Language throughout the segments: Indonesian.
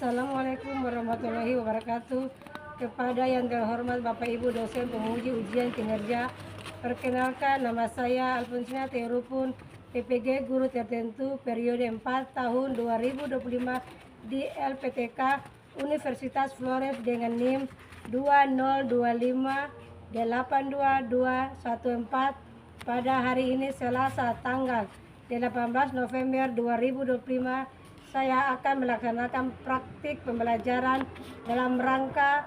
Assalamualaikum warahmatullahi wabarakatuh. Kepada yang terhormat Bapak Ibu dosen penguji ujian kinerja, perkenalkan nama saya Alfonsina Teorupun, PPG Guru Tertentu periode 4 tahun 2025 di LPTK Universitas Flores dengan NIM 202582214 pada hari ini Selasa tanggal 18 November 2025. Saya akan melaksanakan praktik pembelajaran dalam rangka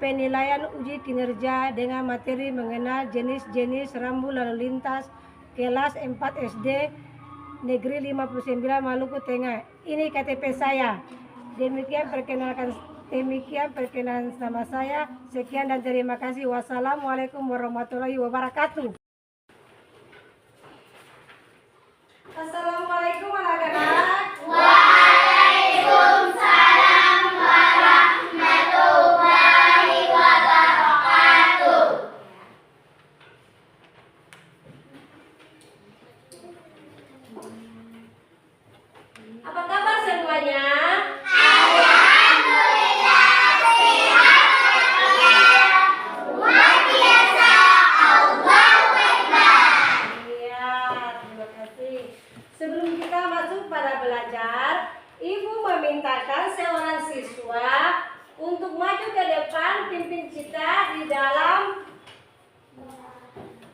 penilaian uji kinerja dengan materi mengenal jenis-jenis rambu lalu lintas kelas 4 SD Negeri 59 Maluku Tengah. Ini KTP saya. Demikian perkenalan nama saya. Sekian dan terima kasih. Wassalamualaikum warahmatullahi wabarakatuh. Assalamualaikum anak-anak. Waalaikumsalam warahmatullahi wabarakatuh. Apa kabar semuanya? Alhamdulillah sehat walafiat. Luar biasa. Allahu Akbar. Iya, terima kasih. Sebelum kita masuk pada belajar, Ibu memintakan seorang siswa untuk maju ke depan pimpin kita di dalam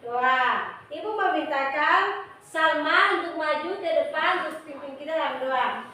doa. Ibu memintakan Salma untuk maju ke depan untuk pimpin kita dalam doa.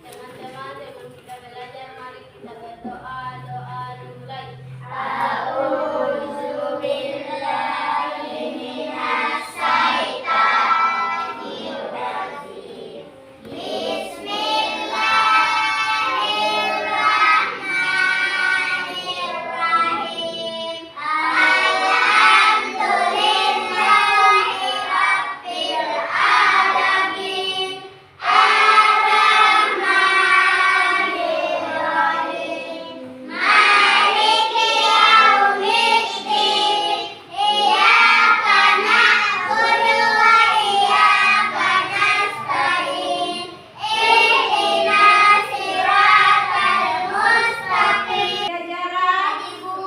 Teman-teman, sebelum kita belajar, mari kita berdoa. Doa dimulai. A'udzu billahi minas syaitonir rajim. Bismillahirrahmanirrahim. Alhamdulillahi rabbil alamin. Ar-Rahmanir-Rahim. Maliki yaumiddin. Iyyaka na'budu wa iyyaka nasta'in. Ihdinas siratal mustaqim. Jajaran Ibu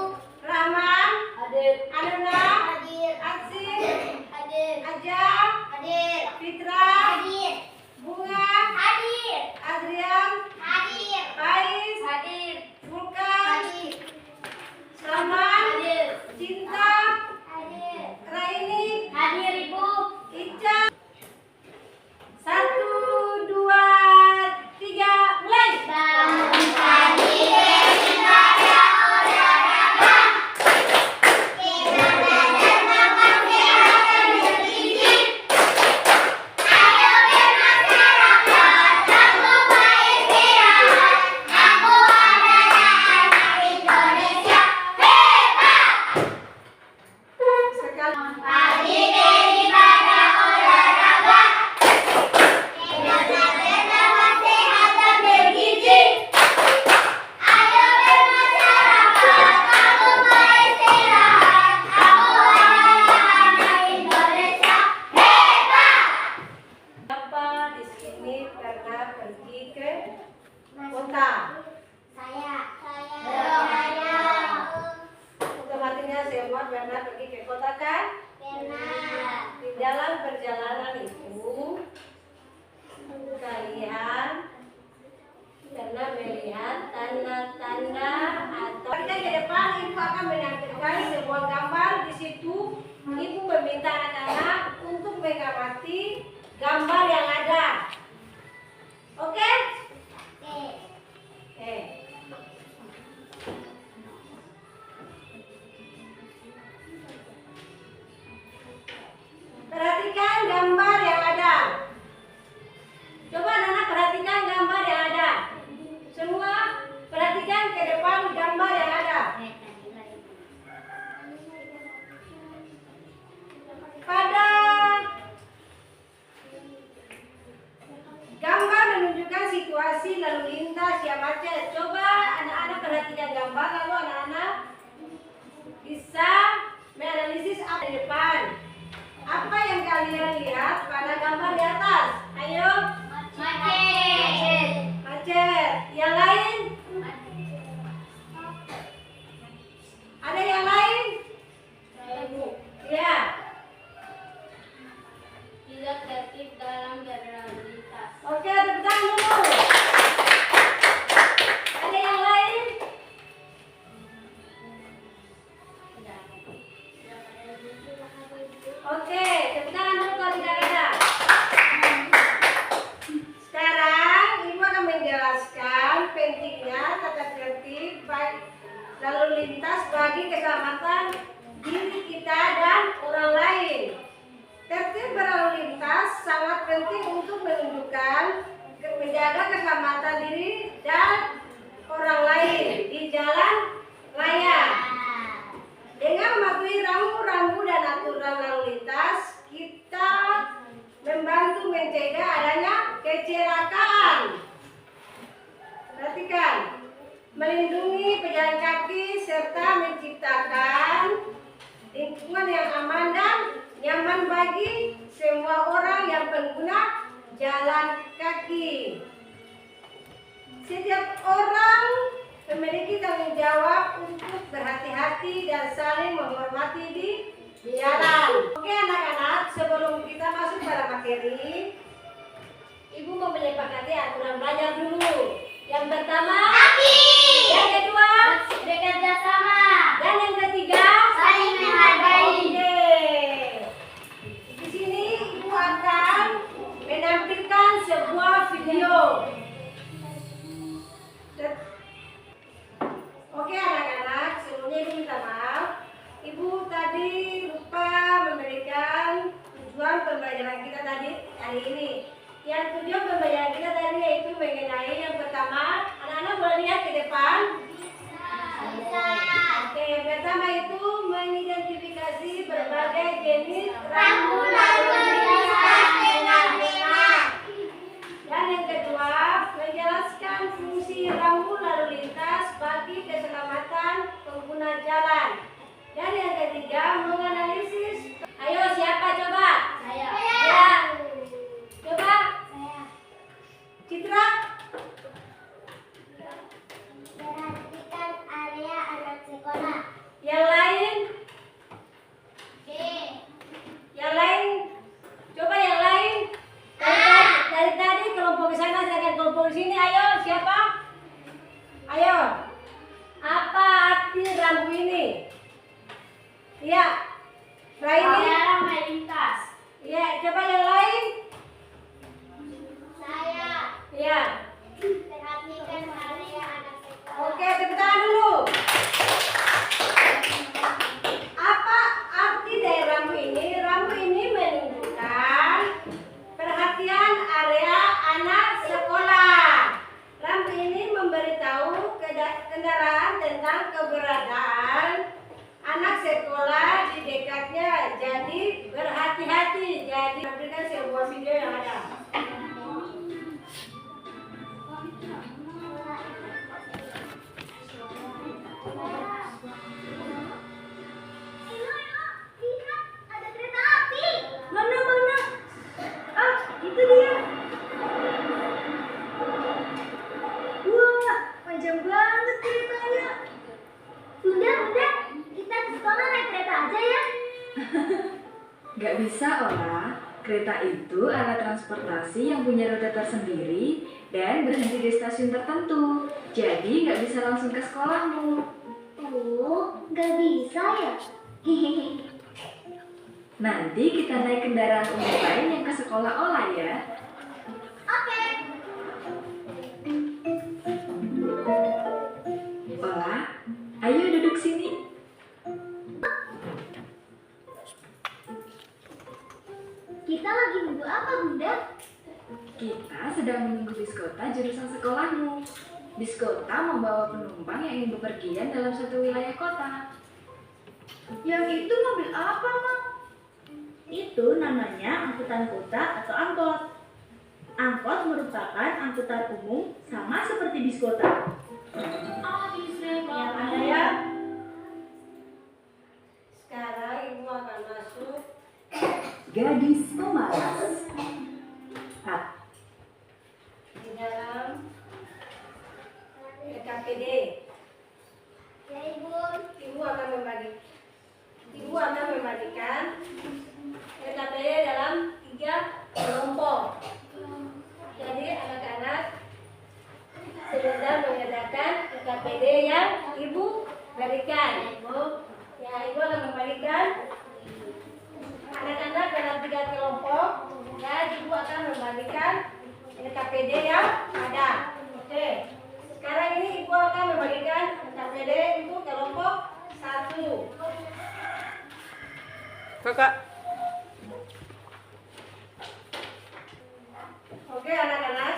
Rahman, hadir. Anuna, Hadir. Aziz, Hadir. Ajam, Hadir. Fitra, Hadir. Bunga, Hadir. Adrian, Hadir. Faiz, Hadir. Furkan, Hadir. Salman, Hadir. Cinta, Hadir. Raini, Hadir Ibu. Ica. 1, 2, 3, mulai. Bangunkan diri ibadah olahraga. Kita belajar makan kesehatan bergizi. Ayo bermasyarakat, tanpa istirahat. Aku adalah anak Indonesia hebat. Sekali. Pagi ke ibadah olahraga. Kita belajar makan kesehatan bergizi. Ayo bermasyarakat, tanpa istirahat. Aku adalah anak Indonesia hebat. Siapa di sini pernah pergi ke kota? Saya. Otomatisnya semua pernah pergi ke kota kan? Benar. Di dalam perjalanan itu kalian pernah melihat tanda-tanda atau kita ke depan ibu akan menampilkan sebuah gambar. Di situ ibu meminta anak-anak untuk mengamati gambar yang ada. Oke? Oke. Perhatikan gambar yang ada. Coba anak-anak perhatikan gambar yang ada. Semua perhatikan ke depan gambar yang ada. Pada gambar menunjukkan situasi lalu lintas yang macet. Coba anak-anak perhatikan gambar lalu anak-anak bisa menganalisis Di depan. Apa yang kalian lihat pada gambar di atas? Ayo. Macet. Macet. Yang lain? Ada yang lain? Ya. Tidak tertib dalam berlalu lintas. Oke, tepuk tangan dulu. Ada yang lain? Oke, tepuk tangan dulu kalau tidak ada. Sekarang Ibu akan menjelaskan pentingnya tata tertib baik lalu lintas bagi keselamatan diri kita dan orang lain. Tertib berlalu lintas sangat penting untuk menunjukkan menjaga keselamatan diri dan orang lain di jalan raya. Dengan mematuhi rambu-rambu dan aturan lalu lintas, kita membantu mencegah adanya kecelakaan. Perhatikan, melindungi pejalan kaki serta menciptakan lingkungan yang aman dan nyaman bagi semua orang yang pengguna jalan kaki. Setiap orang memiliki tanggung jawab untuk berhati-hati dan saling menghormati di jalan. Oke anak-anak, sebelum kita masuk pada materi, Ibu mau menyepakati aturan belajar dulu. Yang pertama, yang kedua, Bekerja sama. dan yang ketiga, Saling menghargai. Oke. Di sini Ibu akan menampilkan sebuah video. Oke anak-anak, sebelumnya Ibu minta maaf. Ibu tadi lupa memberikan tujuan pembelajaran kita tadi hari ini. Yang tujuan pembelajaran kita tadi yaitu mengenai yang pertama, anak-anak boleh lihat ke depan. Oke, yang pertama itu mengidentifikasi berbagai jenis rambu lalu lintas dengan benar. Dan yang kedua, menjelaskan fungsi rambu lalu lintas bagi keselamatan pengguna jalan. Dan yang ketiga, menganalisis. Ayo, siapa coba? Saya. Ya. Coba, Citra. Perhatikan area anak sekolah. Yang lain? B. Yang lain? Coba yang lain. Dari tadi kelompok ke sana, jangan kelompok di sini. Ayo, siapa? Ayo. Apa arti rambu ini? Iya. Nah ini. Melarang melintas. Iya, coba yang lain. Saya. Iya. Perhatikan area anak sekolah. Oke, tepuk tangan dulu. Apa arti dari rambu ini? Rambu ini menunjukkan perhatian area anak sekolah. Rambu ini memberitahu kendaraan tentang keberadaan anak sekolah di dekatnya. Jadi berhati-hati. Jadi tampilkan sebuah video yang ada. Lihat, ada kereta api. Mana? Ah, itu dia. Wah, panjang banget ceritanya. Bunda, kita ke sekolah naik kereta aja ya. Gak bisa, Ola. Kereta itu alat transportasi yang punya rute tersendiri dan berhenti di stasiun tertentu. Jadi gak bisa langsung ke sekolahmu. Oh, nggak bisa ya? Nanti kita naik kendaraan umum lain yang ke sekolah Ola ya. Oke. Ola, ayo duduk sini. Kita lagi nunggu apa, Bunda? Kita sedang menunggu biskota jurusan sekolahmu. Biskota membawa penumpang yang ingin bepergian dalam satu wilayah kota. Yang itu mobil apa, Mak? Itu namanya angkutan kota atau angkot. Angkot merupakan angkutan umum sama seperti bis kota. Yang ada ya. Sekarang Ibu akan gadis pemalas. Di dalam KPD, Ya Ibu. Ibu akan membagikan KPD dalam 3 kelompok. Jadi anak-anak sedang mengerjakan KPD yang Ibu berikan. Ya, Ibu akan membagikan anak-anak dalam 3 kelompok dan Ibu akan membagikan KPD yang ada. Oke. Sekarang ini Ibu akan membagikan KPD untuk kelompok 1. Kakak. Oke anak-anak,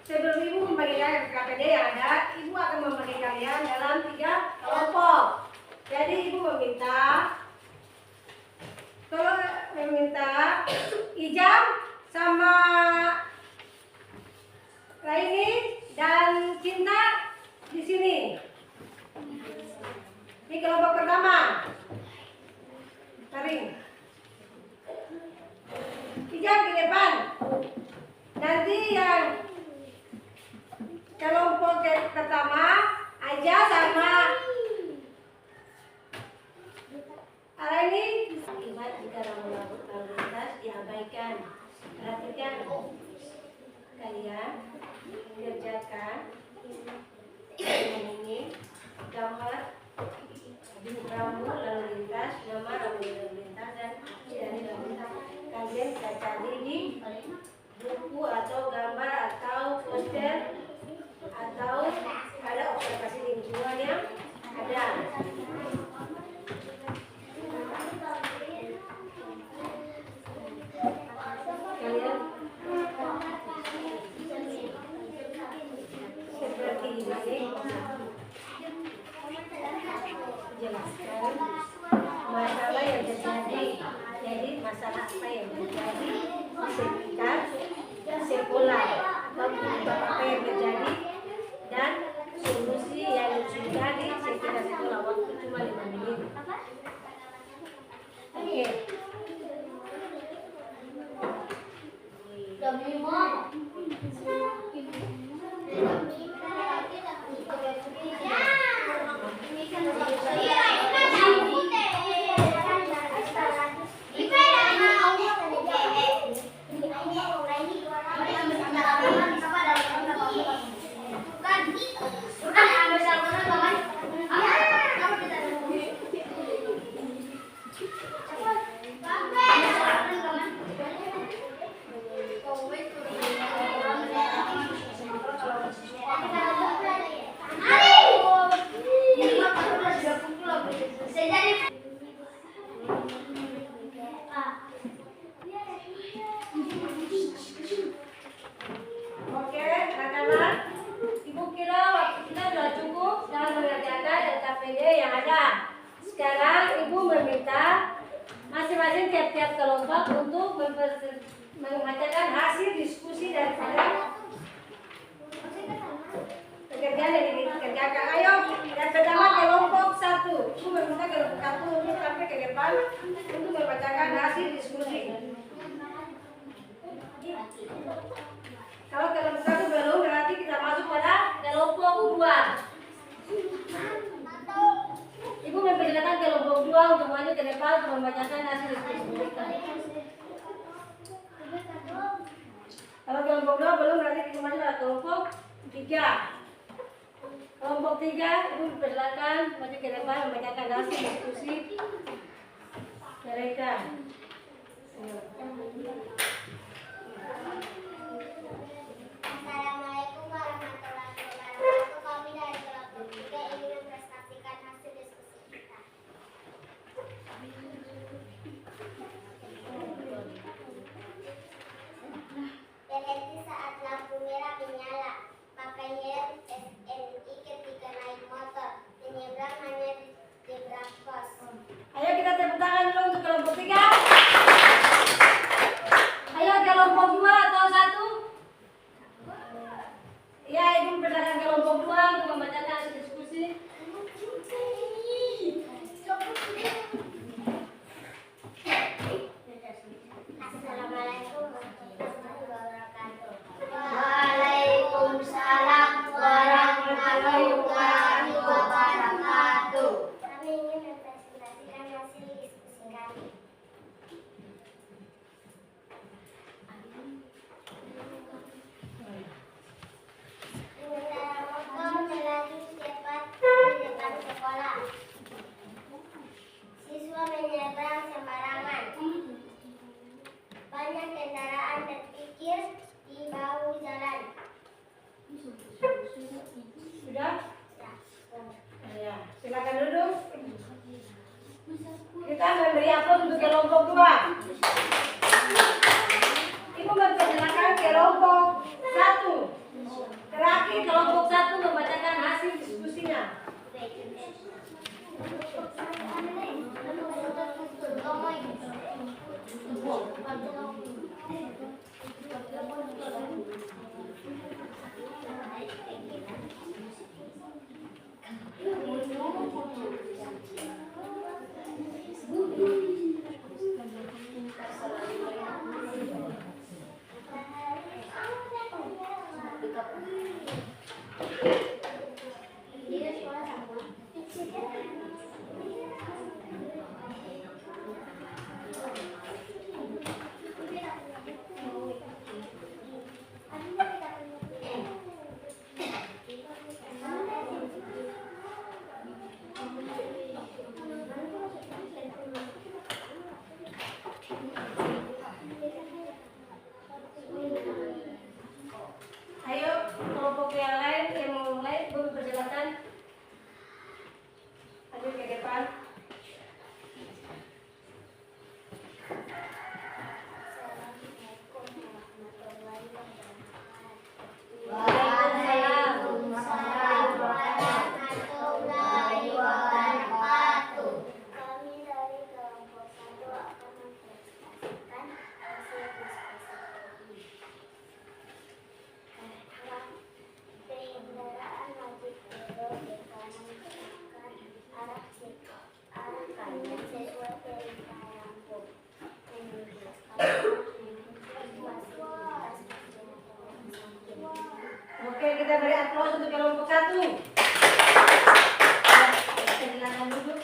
sebelum Ibu membagikan KPD yang ada, Ibu akan membagi kalian dalam 3 kelompok. Jadi Ibu meminta Ijam sama Raini dan Cinta di sini. Ini kelompok pertama. Mari. Ijam ke depan. Nanti yang kelompok pertama Aja sama Raini. Akibat jika lalu lintas diabaikan. Perhatikan kalian kerjakan ini gambar rambu lalu lintas, nama rambu lalu lintas dan dari lalu lintas. Kalian bisa cari di buku atau gambar atau poster atau ada observasi lingkungan yang ada. Kalian seperti ini jelaskan masalah yang terjadi. Jadi masalah apa yang terjadi sekitar sekolah atau apa yang terjadi dan solusi yang sudah di sekitar sekolah. Waktu cuma 5 menit. Oke. Oke, anak-anak, Ibu kira waktu kita sudah cukup dalam mengerjakan LKPD yang ada. Sekarang Ibu meminta masing-masing tiap-tiap kelompok untuk membacakan hasil diskusi daripada pekerjaan yang dikerjakan. Ayo, yang pertama kelompok 1. Ibu meminta kelompok 1 untuk sampai ke depan untuk membacakan hasil diskusi. Kalau kelompok 1 belum, berarti kita masuk pada kelompok 2. Ibu mempersilakan kelompok 2 untuk maju ke depan untuk membacakan hasil diskusi mereka. Kalau kelompok 2 belum, berarti kita maju pada kelompok 3. Kelompok 3, Ibu mempersilakan maju ke depan membacakan hasil diskusi mereka. Assalamualaikum warahmatullahi wabarakatuh. Kami dari kelompok 3 ingin mempresentasikan hasil diskusi kita. Berhenti saat lampu merah menyala. Pakai helm SNI ketika naik motor. Menyeberang hanya di zebra cross. Ayo kita tepuk tangan dulu untuk kelompok 3. kelompok 2. Ibu memperkenalkan kelompok 1. Terakhir kelompok 1 membacakan hasil diskusinya. Ayo kelompok yang lain yang mau mulai, Ibu persilakan. Ayo ke depan. Kami dari kelompok 1 akan mempresentasikan hasil diskusi. Kendaraan wajib belok ke kanan gunakan arah kanan sesuai perintah lampu. Oke, kita beri aplaus untuk kelompok 1. Silakan duduk.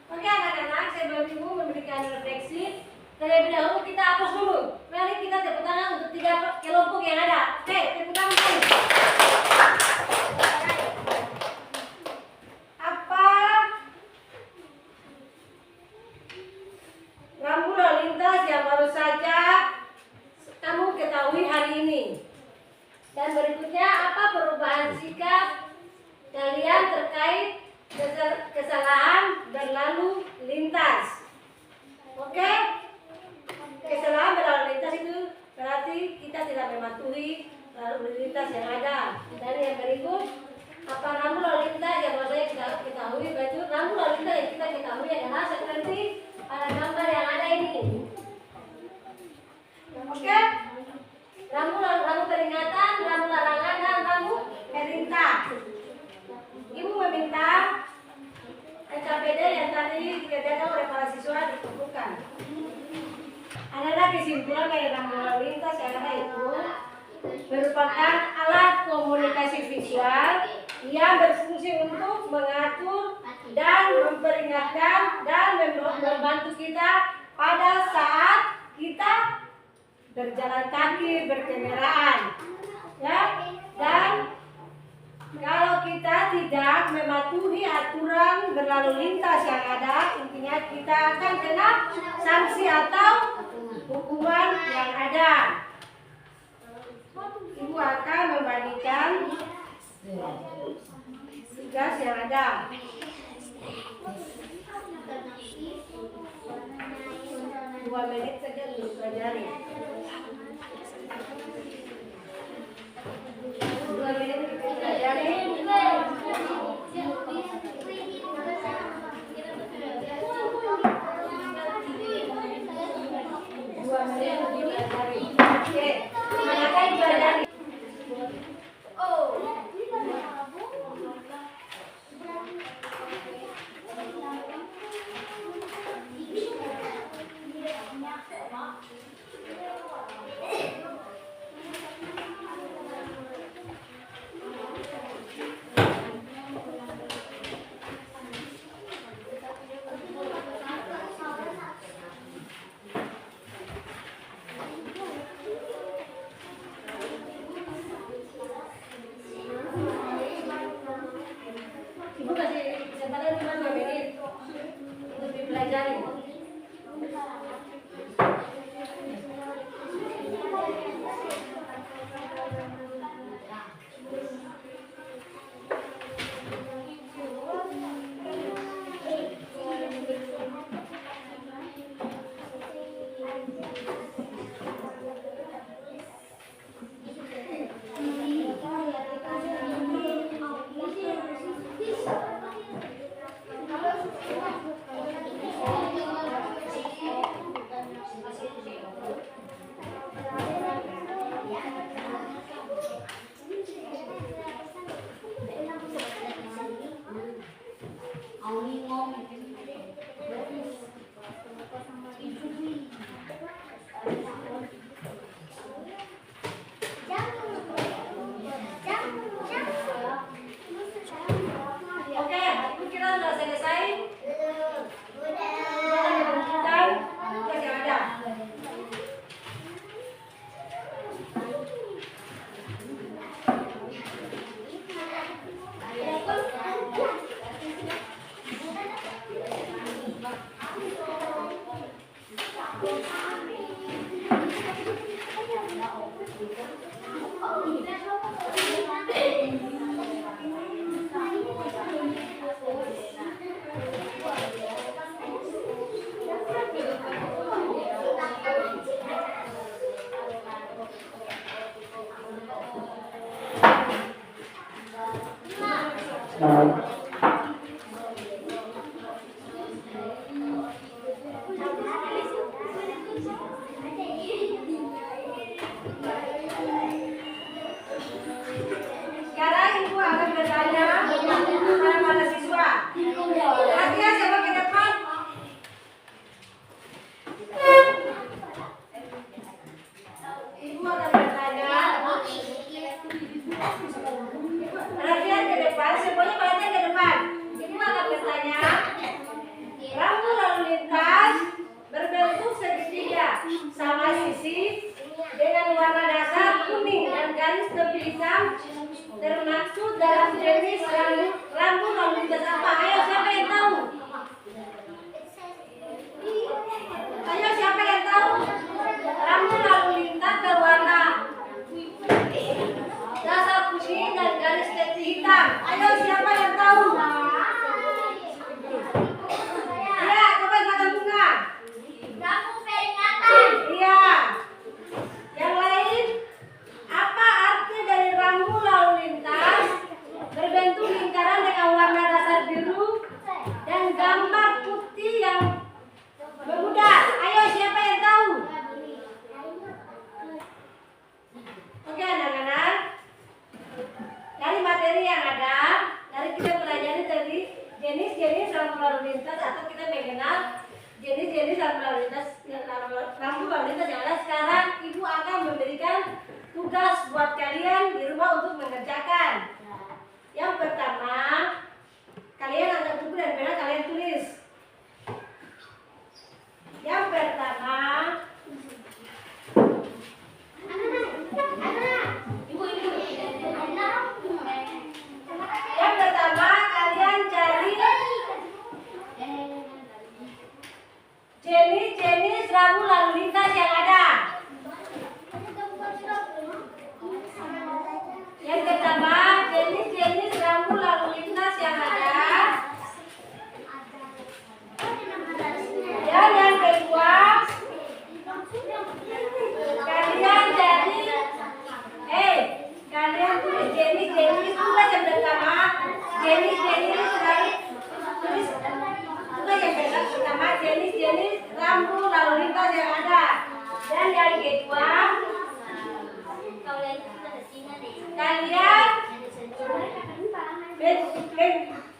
Oke anak-anak, sebelum Ibu memberikan refleksi, terlebih dahulu kita hapus dulu. Mari kita tepuk tangan untuk 3 kelompok yang ada. Oke, tepuk tangan dulu. Apa rambu lalu lintas yang baru saja kamu ketahui hari ini? Dan berikutnya, apa perubahan sikap kalian terkait kesalahan berlalu lintas? Oke? Kesalahan berlalu lintas itu berarti kita tidak mematuhi lalu lintas yang ada. Dan yang berikut, apa rambu lalu lintas yang baru saja kita ketahui? Berarti rambu lalu lintas yang kita ketahui adalah seperti pada gambar yang ada ini. Oke? Rambu peringatan, rambu larangan, dan rambu perintah. Ibu meminta NKPD yang tadi dikerjakan oleh para siswa dikumpulkan. Adalah kesimpulan dari rambu lalu lintas yang ada itu merupakan alat komunikasi visual yang berfungsi untuk mengatur dan memperingatkan dan membantu kita pada saat kita berjalan kaki, berkendaraan, ya. Dan kalau kita tidak mematuhi aturan berlalu lintas yang ada, intinya kita akan kena sanksi atau hukuman yang ada. Ibu akan membagikan tugas yang ada. Dua menit saja untuk pelajari. 2 menit untuk pelajari. Oke, manakah pelajari? Ibu kasih kesempatan cuma 2 menit untuk dipelajari. Oke, ibu kira sudah selesai. Udah. Dan tugas yang ada. Sekarang ibu akan bertanya kepada para siswa. Perhatian siapa ke depan? Ibu akan bertanya. Perhatian ke depan, semuanya perhatian ke depan. Ibu akan bertanya. Rambu lalu lintas berbentuk segitiga sama sisi dengan warna dasar kuning dan garis tepi hitam termaksud dalam jenis rambu lalu lintas apa? Ayo siapa yang tahu? Ayo siapa yang tahu? Rambu lalu lintas berwarna dasar kuning dan garis tepi hitam. Ayo siapa yang tahu? Ya, coba makan bunga. Rambu peringatan. Iya. Yang lain, apa arti dari rambu lalu lintas berbentuk lingkaran dengan warna dasar biru dan gambar putih yang bermuda? Ayo siapa yang tahu? Oke anak-anak, dari materi yang ada, dari kita pelajari tadi jenis-jenis rambu lalu lintas atau kita mengenal jenis-jenis rambu lalu lintas yang ada. Sekarang ibu akan memberikan tugas buat kalian di rumah untuk mengerjakan. Yang pertama, kalian angkat buku dan pena kalian tulis. Yang pertama, kalian cari jenis-jenis rambu lalu lintas yang ada. Yang pertama, jenis-jenis rambu lalu lintas yang ada. Dan yang kedua, kalian tulis jenis-jenis tugas yang pertama, jenis-jenis rambu lalu lintas yang ada. Dan yang kedua, kalian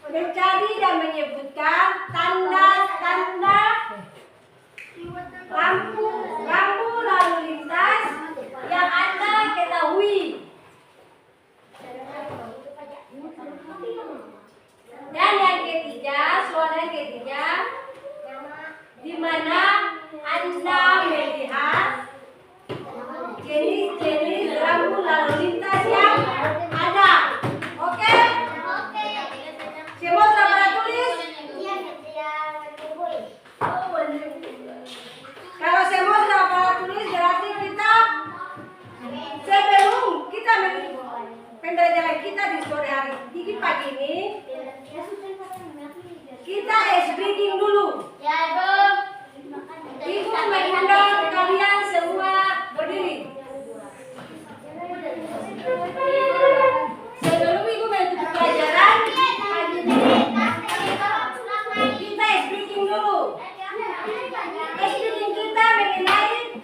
mencari dan menyebutkan tanda-tanda rambu lalu lintas yang Anda ketahui. Dan yang ketiga, soal yang ketiga, di mana Anda melihat jenis-jenis rambu lalu lintas yang ada. Oke? Semua sudah pada tulis? Kalau semua sudah pada tulis, berarti kita sebelum kita pembelajaran kita di sore hari di pagi ini, kita speaking dulu. Ibu mengundang kalian semua berdiri. Sebelum ibu menutup pelajaran pagi ini, kita speaking dulu. Speaking kita mengenai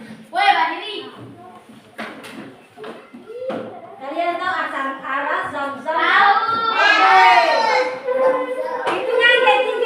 kalian tahu asal aras zam-zam? Tahu. Hitungan ketiga.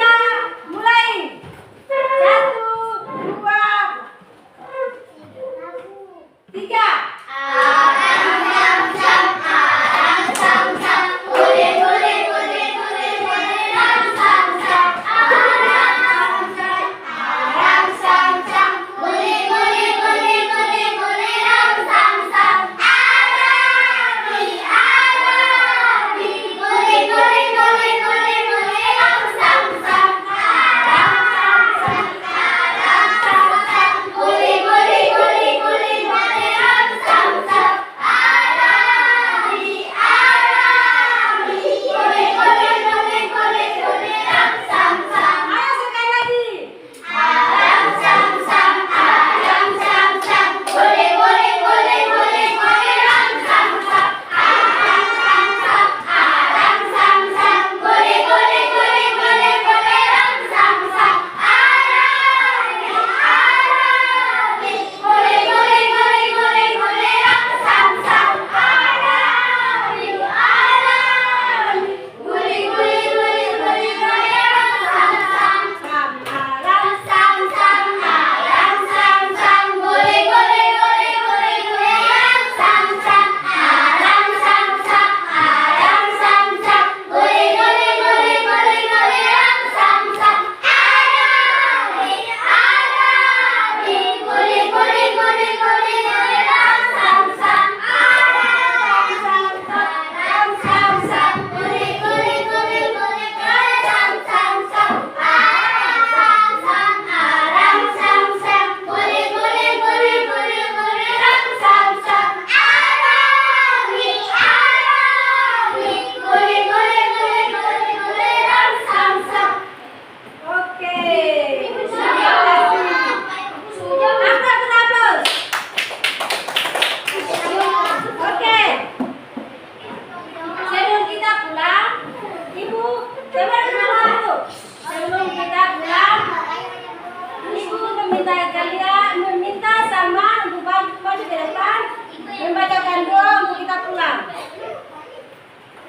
pulang.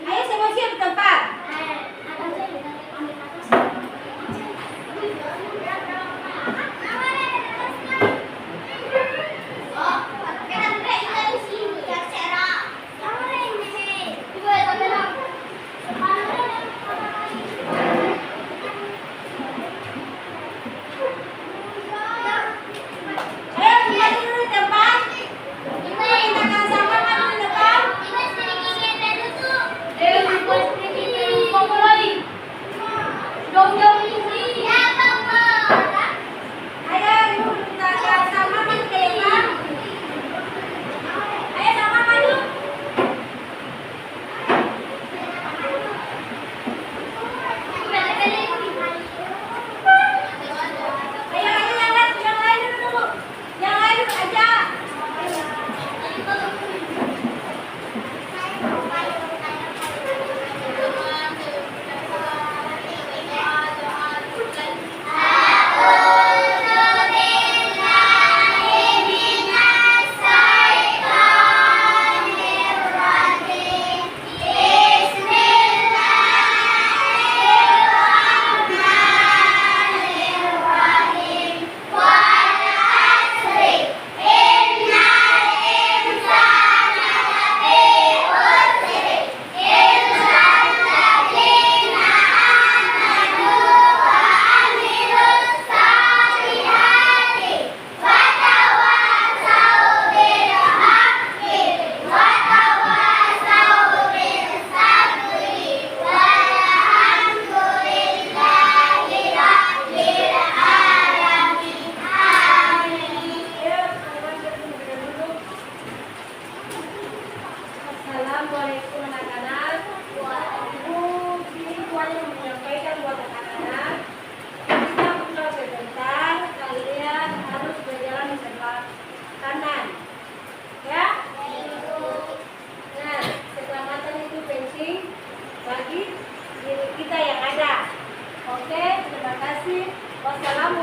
Ayo semua siap di tempat. Ayo semua duduk di tempat. Kita akan sama maju di depan. Ayo ibu kita akan sama maju ke depan. Ayo sama maju. Ayo yang lain dulu. Yang lain aja. Assalamualaikum anak-anak. Ibu ini tuanya menyampaikan buat anak-anak. Kita buka sebentar, kalian harus berjalan di sebelah kanan. Ya? Nah, keselamatan itu penting bagi diri kita yang ada. Oke, terima kasih. Wassalamualaikum.